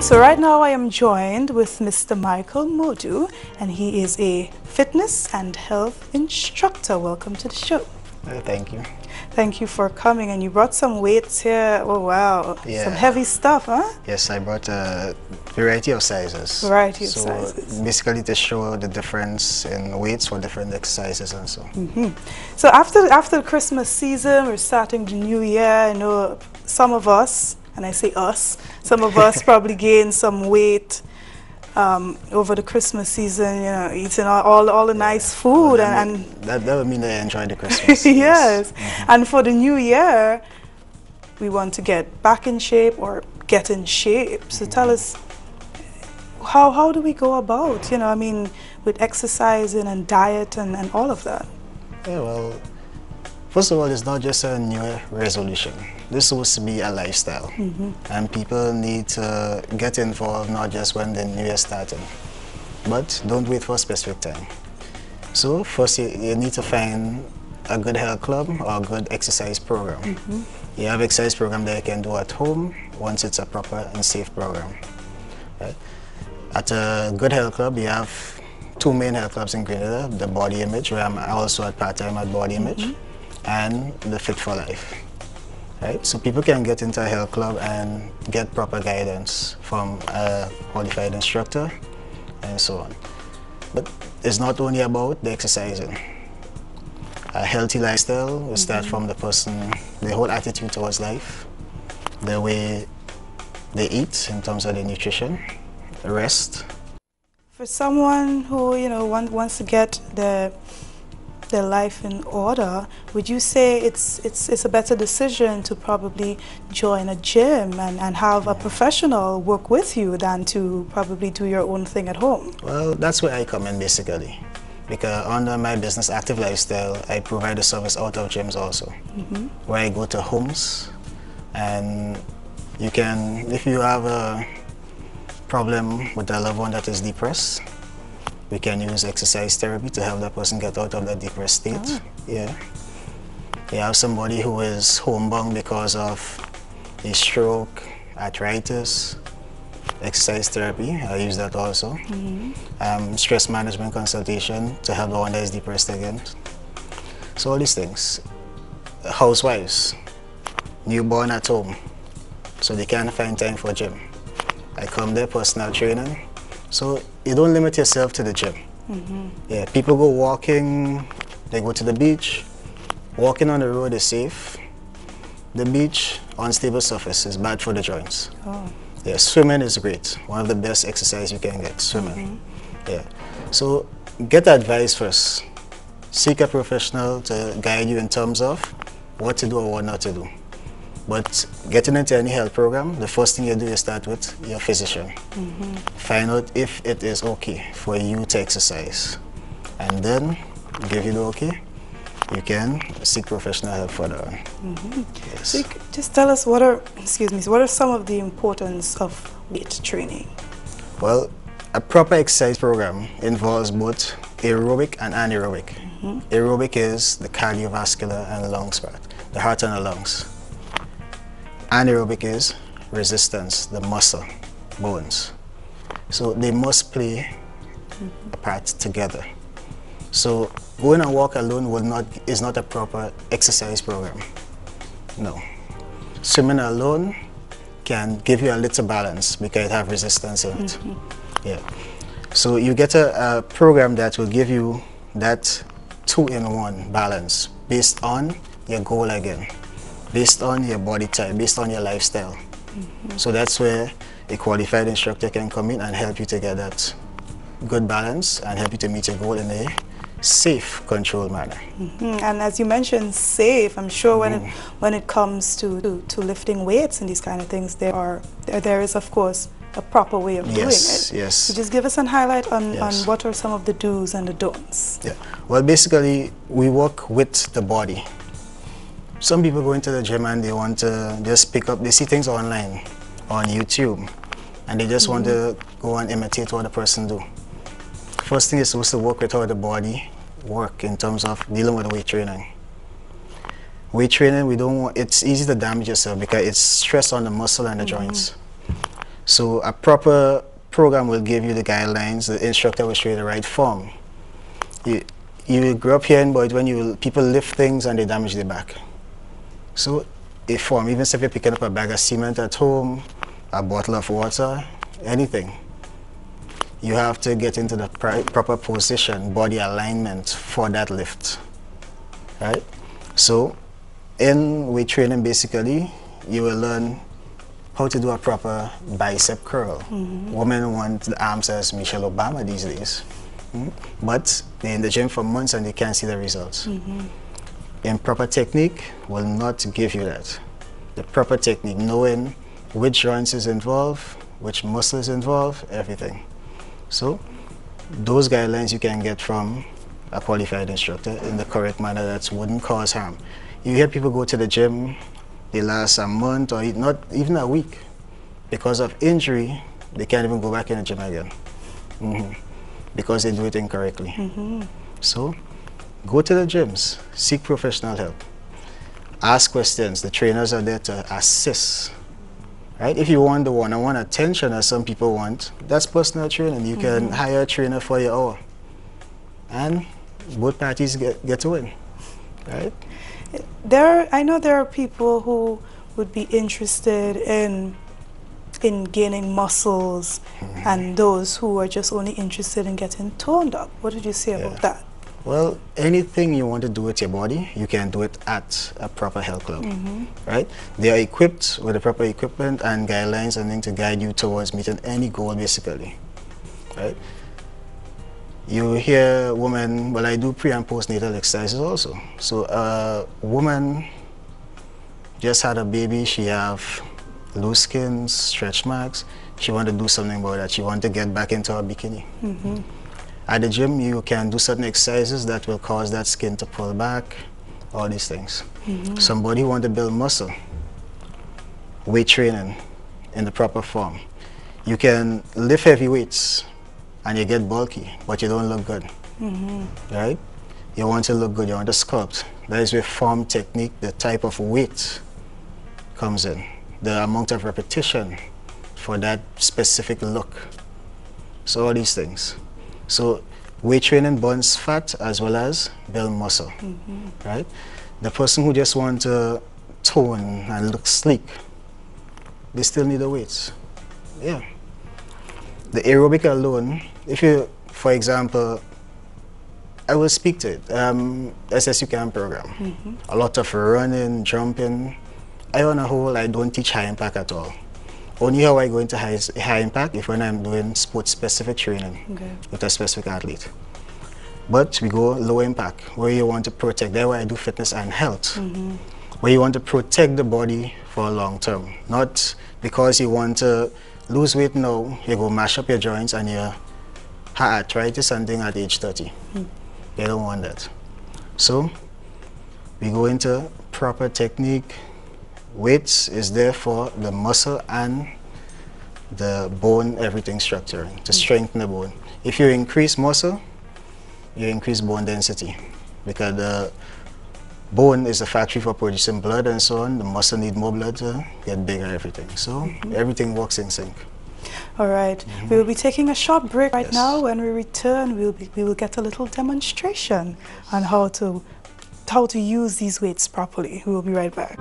So right now I am joined with Mr. Michael Modoo, and he is a fitness and health instructor. Welcome to the show. Thank you. Thank you for coming, and you brought some weights here. Oh wow, Yeah. some heavy stuff, huh? Yes, I brought a variety of sizes. Variety of sizes. So basically to show the difference in weights for different exercises and so. So after the Christmas season, we're starting the new year. I know some of us, and I say us, some of us probably gained some weight over the Christmas season, you know, eating all the nice food. Well, and that would mean they enjoy the Christmas. yes. And for the new year, we want to get back in shape or get in shape. So tell us, how do we go about, you know, I mean, with exercising and diet and all of that? Yeah, well, first of all, it's not just a New Year resolution. This is supposed to be a lifestyle. And people need to get involved not just when the New Year starting, but don't wait for a specific time. So first you need to find a good health club or a good exercise program. You have exercise program that you can do at home once it's a proper and safe program. Right? At a good health club, you have two main health clubs in Grenada, the Body Image, where I'm also at part-time at Body Image, and the Fit for Life. Right? So people can get into a health club and get proper guidance from a qualified instructor and so on. But it's not only about the exercising. A healthy lifestyle will start from the person, the whole attitude towards life, the way they eat in terms of their nutrition, rest. For someone who, you know, wants to get their life in order, would you say it's a better decision to probably join a gym and have a professional work with you than to probably do your own thing at home? Well, that's where I come in basically. Because under my business Active Lifestyle, I provide a service out of gyms also, where I go to homes, and you can, if you have a problem with a loved one that is depressed, we can use exercise therapy to help that person get out of that depressed state. Yeah. You have somebody who is homebound because of a stroke, arthritis, exercise therapy, I use that also. Stress management consultation to help the one that is depressed again. So all these things. Housewives, newborn at home, so they can't find time for gym. I come there, personal training. So you don't limit yourself to the gym. Yeah, people go walking, they go to the beach. Walking on the road is safe. The beach, unstable surface, is bad for the joints. Yeah, swimming is great. One of the best exercise you can get, swimming. Yeah. So get advice first. Seek a professional to guide you in terms of what to do or what not to do. But getting into any health program, the first thing you do is start with your physician. Find out if it is okay for you to exercise. And then, give you the okay, you can seek professional help further on. Yes. So just tell us what are some of the importance of weight training? Well, a proper exercise program involves both aerobic and anaerobic. Aerobic is the cardiovascular and lungs part, the heart and the lungs. Anaerobic is resistance, the muscle, bones. So they must play a part together. So going and walk alone is not a proper exercise program. No. Swimming alone can give you a little balance because it has resistance in it. Yeah. So you get a program that will give you that two-in-one balance based on your goal again, based on your body type, based on your lifestyle. So that's where a qualified instructor can come in and help you to get that good balance and help you to meet your goal in a safe, controlled manner. And as you mentioned, safe, I'm sure when it comes to lifting weights and these kind of things, there is of course a proper way of doing it. Yes. So just give us a highlight on what are some of the do's and the don'ts. Yeah. Well, basically, we work with the body. Some people go into the gym and they want to just pick up, they see things online, on YouTube, and they just want to go and imitate what the person do. First thing is supposed to work with how the body work in terms of dealing with weight training. Weight training, it's easy to damage yourself because it's stress on the muscle and the joints. So a proper program will give you the guidelines, the instructor will show you the right form. You grew up hearing about when people lift things and they damage their back. So a form, even if you're picking up a bag of cement at home, a bottle of water, anything, you have to get into the proper position, body alignment for that lift, right? So in weight training, basically, you will learn how to do a proper bicep curl. Women want the arms as Michelle Obama these days. But they're in the gym for months and they can't see the results. Improper technique will not give you that. The proper technique, knowing which joints is involved, which muscle is involved, everything. So those guidelines you can get from a qualified instructor in the correct manner that wouldn't cause harm. You hear people go to the gym, they last a month or not even a week. Because of injury, they can't even go back in the gym again. Because they do it incorrectly. So go to the gyms, seek professional help. Ask questions. The trainers are there to assist. Right? If you want the one-on-one attention as some people want, that's personal training. You can hire a trainer for your hour. And both parties get to win. Right? I know there are people who would be interested in gaining muscles and those who are just only interested in getting toned up. What did you say about that? Well, anything you want to do with your body, you can do it at a proper health club, right? They are equipped with the proper equipment and guidelines and things to guide you towards meeting any goal, basically, right? You hear women, well, I do pre and postnatal exercises also. So a woman just had a baby, she have loose skin, stretch marks, she want to do something about that. She want to get back into her bikini. At the gym, you can do certain exercises that will cause that skin to pull back, all these things. Somebody want to build muscle, weight training in the proper form. You can lift heavy weights and you get bulky, but you don't look good, right? You want to look good, you want to sculpt. That is where form, technique, the type of weight comes in. The amount of repetition for that specific look. So all these things. So weight training burns fat as well as build muscle, right? The person who just wants to tone and look sleek, they still need the weights. Yeah. The aerobic alone, if you, for example, I will speak to it, SSU program. A lot of running, jumping. I on a whole, I don't teach high impact at all. Only how I go into high impact if when I'm doing sports specific training with a specific athlete. But we go low impact, where you want to protect. That's why I do fitness and health. Where you want to protect the body for a long term. Not because you want to lose weight now, you go mash up your joints and you have arthritis and thing at age 30. They don't want that. So we go into proper technique. Weights is there for the muscle and the bone, everything structuring, to strengthen the bone. If you increase muscle, you increase bone density, because the bone is a factory for producing blood and so on. The muscle need more blood to get bigger, everything. So everything works in sync. All right. We will be taking a short break right now. When we return, we will get a little demonstration on how to use these weights properly. We will be right back.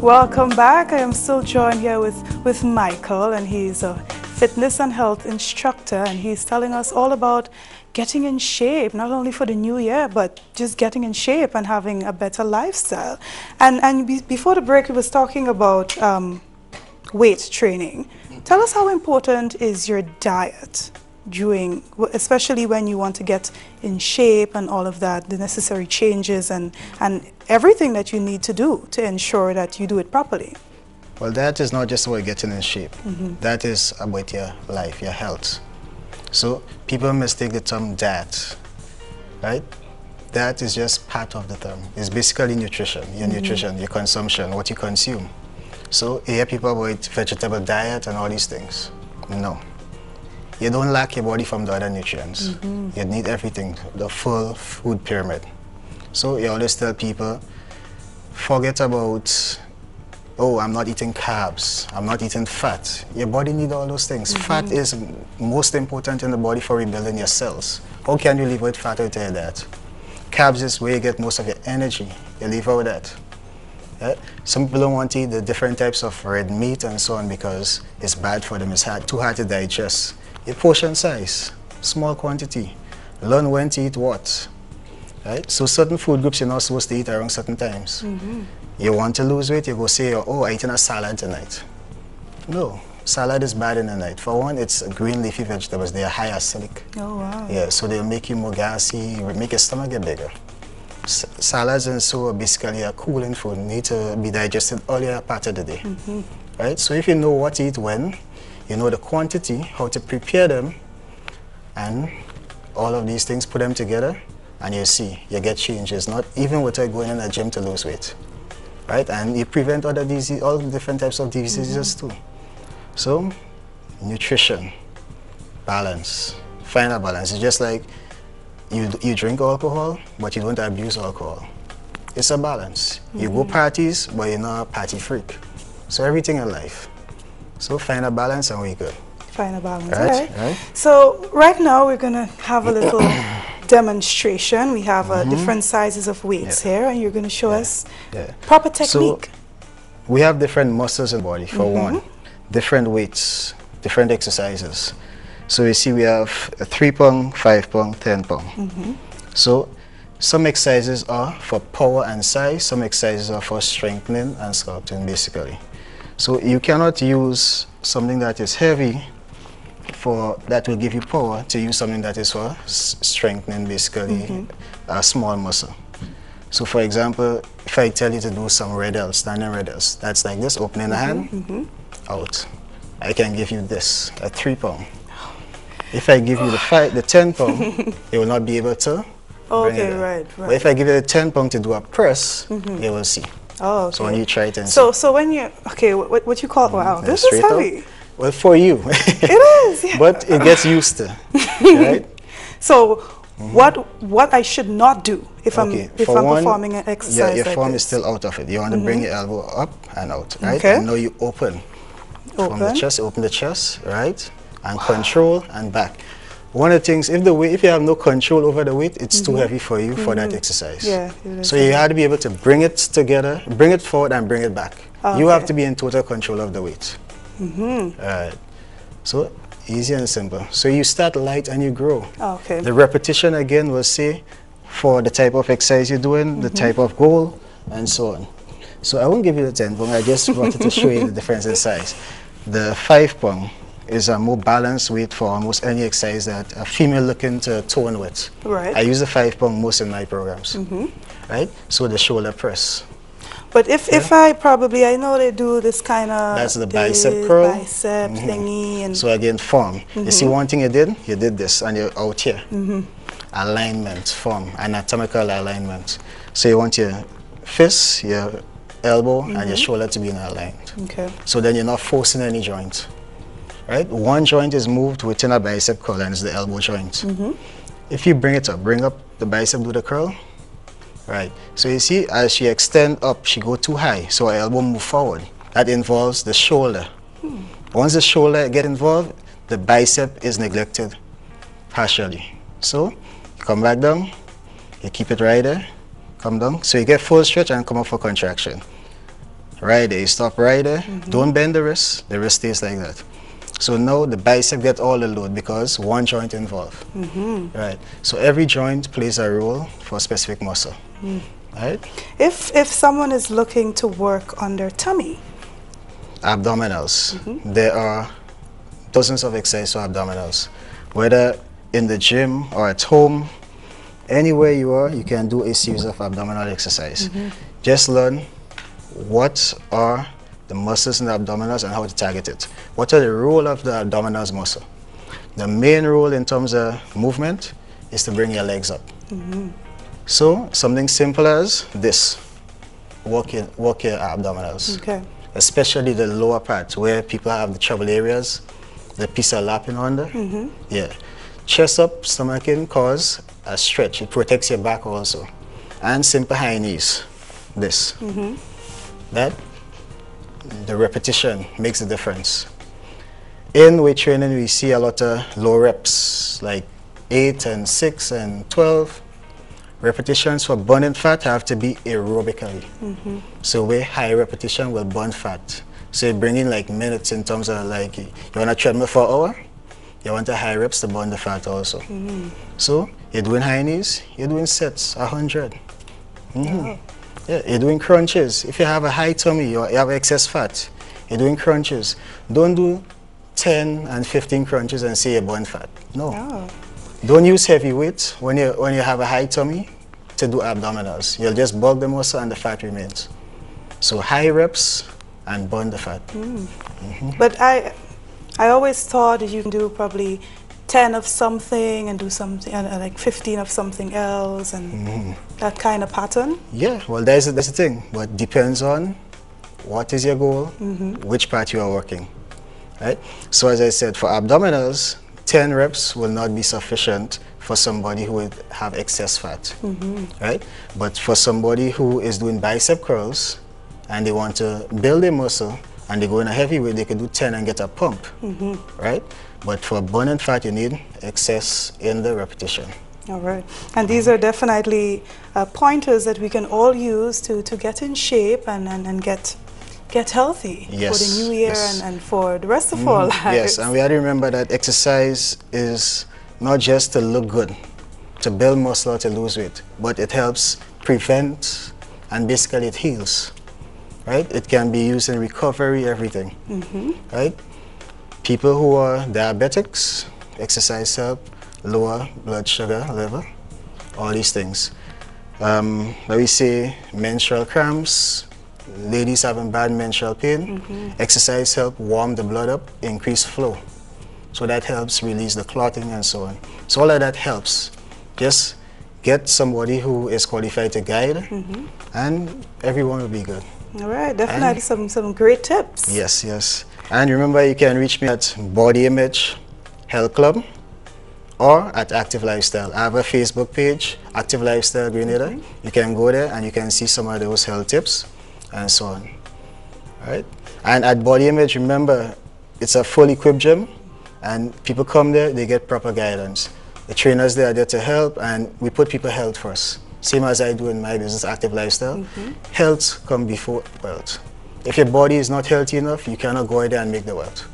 Welcome back. I am still joined here with Michael, and he's a fitness and health instructor, and he's telling us all about getting in shape, not only for the new year, but just getting in shape and having a better lifestyle. And before the break, we was talking about weight training. Tell us how important is your diet during, especially when you want to get in shape and all of that, the necessary changes and everything that you need to do to ensure that you do it properly. Well, that is not just about getting in shape. That is about your life, your health. So people mistake the term diet, right? That is just part of the term. It's basically nutrition, your nutrition, your consumption, what you consume. So you hear people about vegetable diet and all these things. No. You don't lack your body from the other nutrients. You need everything, the full food pyramid. So you always tell people, forget about oh, I'm not eating carbs, I'm not eating fat. Your body needs all those things. Fat is most important in the body for rebuilding your cells. How can you live with fat out of that? Carbs is where you get most of your energy. You leave out that. Yeah? Some people don't want to eat the different types of red meat and so on because it's bad for them. It's too hard to digest. Your portion size, small quantity. Learn when to eat what. Right? So certain food groups you're not supposed to eat around certain times. You want to lose weight, you go say, oh, I'm eating a salad tonight. No, salad is bad in the night. For one, it's green leafy vegetables. They are high acidic. Oh, wow. Yeah, so they'll make you more gassy, make your stomach get bigger. Salads and so are basically a cooling food, need to be digested earlier part of the day. Right? So if you know what to eat when, you know the quantity, how to prepare them, and all of these things, put them together, and you see, you get changes, not even without going in a gym to lose weight. Right? And you prevent other diseases, all different types of diseases too. So, nutrition, balance, find a balance. It's just like you drink alcohol, but you don't abuse alcohol. It's a balance. You go parties, but you're not a party freak. So everything in life. So find a balance and we're good. Find a balance, right? Right. So right now we're going to have a little demonstration. We have different sizes of weights here, and you're going to show us proper technique. So we have different muscles in the body, for one. Different weights, different exercises. So you see we have a 3 pound, 5 pound, 10 pound. So some exercises are for power and size, some exercises are for strengthening and sculpting basically. So you cannot use something that is heavy that will give you power to use something that is for strengthening basically a small muscle. So for example, if I tell you to do some red L's, standing red L's, that's like this, opening the hand, out. I can give you this, a 3 pound. If I give you the 10 pound, you will not be able to bring it down. Right. But if I give you the 10 pound to do a press, you will see. Oh, okay. So when you try it and so when you, what you call, wow, this is heavy. Up. Well, for you. It is, yeah. But it gets used to, right? So what I should not do if I'm performing an exercise yeah, your like form this. is still out of it. You want to bring your elbow up and out, right? Okay. And now you open. From the chest, open the chest, right? And control and back. One of the things, if you have no control over the weight, it's too heavy for you for that exercise. Yeah, so you have to be able to bring it together, bring it forward and bring it back. You have to be in total control of the weight. Alright. So easy and simple. So you start light and you grow. Okay. The repetition again will say for the type of exercise you're doing, the type of goal, and so on. So I won't give you the 10 pound, I just wanted to show you the difference in size. The 5 pound is a more balanced weight for almost any exercise that a female looking to tone with. Right. I use the 5 pound most in my programs. Right? So the shoulder press. But if I know they do this kind of... That's the bicep curl. Bicep thingy. And so again, form. You see one thing you did this and you're out here. Alignment, form, anatomical alignment. So you want your fist, your elbow, and your shoulder to be in alignment. Okay. So then you're not forcing any joint. Right? One joint is moved within a bicep curl and it's the elbow joint. If you bring it up, bring up the bicep, do the curl. Right. So you see, as she extend up, she go too high, so her elbow move forward. That involves the shoulder. Once the shoulder get involved, the bicep is neglected partially. So you come back down, you keep it right there, come down. So you get full stretch and come up for contraction. Right there, you stop right there. Don't bend the wrist stays like that. So now the bicep gets all the load because one joint involved. Right. So every joint plays a role for a specific muscle. Right? If someone is looking to work on their tummy, abdominals. There are dozens of exercises for abdominals. Whether in the gym or at home, anywhere you are, you can do a series of abdominal exercise. Just learn what are the muscles in the abdominals and how to target it. What are the role of the abdominals muscle? The main role in terms of movement is to bring your legs up. So something simple as this. Walk your abdominals. Okay. Especially the lower part where people have the trouble areas, the piece of lapping under. Yeah. Chest up, stomach in cause a stretch. It protects your back also. And simple high knees. This. That. the repetition makes a difference. In weight training, we see a lot of low reps, like 8 and 6 and 12. Repetitions for burning fat have to be aerobically. So where high repetition will burn fat. So you bring in like minutes in terms of like, you want a treadmill for an hour, you want a high reps to burn the fat also. So you're doing high knees, you're doing sets, 100. Yeah, you're doing crunches. If you have a high tummy, you have excess fat, you're doing crunches. Don't do 10 and 15 crunches and say you burn fat. No. Don't use heavy weight when you have a high tummy to do abdominals. You'll just bulk the muscle and the fat remains. So high reps and burn the fat. But I always thought that you can do probably 10 of something and do something, and like 15 of something else, and that kind of pattern. Yeah, well, that's the thing. But depends on what is your goal, which part you are working. Right? So as I said, for abdominals, 10 reps will not be sufficient for somebody who would have excess fat, right? But for somebody who is doing bicep curls and they want to build a muscle and they go in a heavy weight, they could do 10 and get a pump, right? But for burning fat, you need excess in the repetition. All right. And these are definitely pointers that we can all use to get in shape and get healthy for the new year and for the rest of our lives. Yes, and we have to remember that exercise is not just to look good, to build muscle or to lose weight, but it helps prevent and basically it heals, right? It can be used in recovery, everything, right? People who are diabetics, exercise help, lower blood sugar level, all these things. Let me say menstrual cramps, ladies having bad menstrual pain, exercise help warm the blood up, increase flow. So that helps release the clotting and so on. So all of that helps. Just get somebody who is qualified to guide and everyone will be good. All right, definitely some great tips. Yes, yes. And remember, you can reach me at Body Image Health Club or at Active Lifestyle. I have a Facebook page, Active Lifestyle Grenada. You can go there and you can see some of those health tips and so on. Right? And at Body Image, remember, it's a full equipped gym and people come there, they get proper guidance. The trainers there are there to help and we put people health first. Same as I do in my business, Active Lifestyle. Health comes before wealth. If your body is not healthy enough, you cannot go out there and make the wealth.